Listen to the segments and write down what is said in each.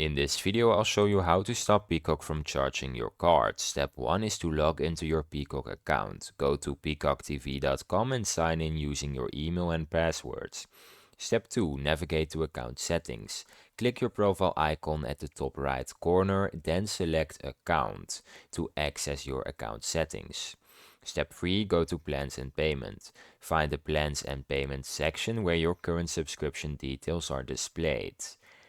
In this video, I'll show you how to stop Peacock from charging your card. Step 1 is to log into your Peacock account. Go to peacocktv.com and sign in using your email and passwords. Step 2, navigate to account settings. Click your profile icon at the top right corner, then select account to access your account settings. Step 3, go to plans and payment. Find the plans and payments section where your current subscription details are displayed.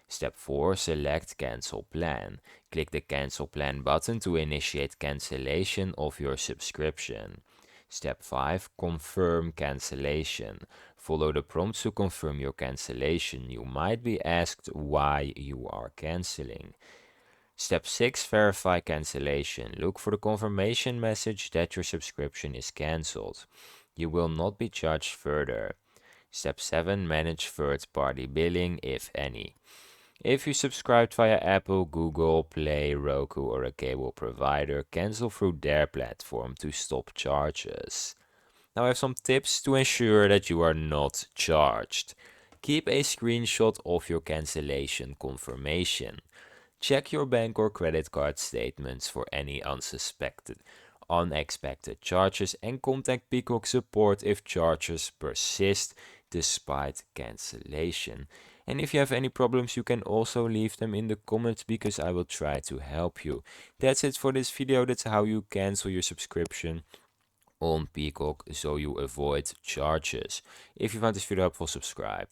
Step 4, select cancel plan. Click the cancel plan button to initiate cancellation of your subscription. Step 5, confirm cancellation. Follow the prompts to confirm your cancellation. You might be asked why you are canceling. Step 6, verify cancellation. Look for the confirmation message that your subscription is cancelled. You will not be charged further. Step 7, manage third-party billing, if any. If you subscribed via Apple, Google Play, Roku, or a cable provider, cancel through their platform to stop charges. Now I have some tips to ensure that you are not charged. Keep a screenshot of your cancellation confirmation. Check your bank or credit card statements for any unexpected charges, and contact Peacock support if charges persist despite cancellation. And if you have any problems, you can also leave them in the comments because I will try to help you. That's it for this video. That's how you cancel your subscription on Peacock so you avoid charges. If you found this video helpful, subscribe.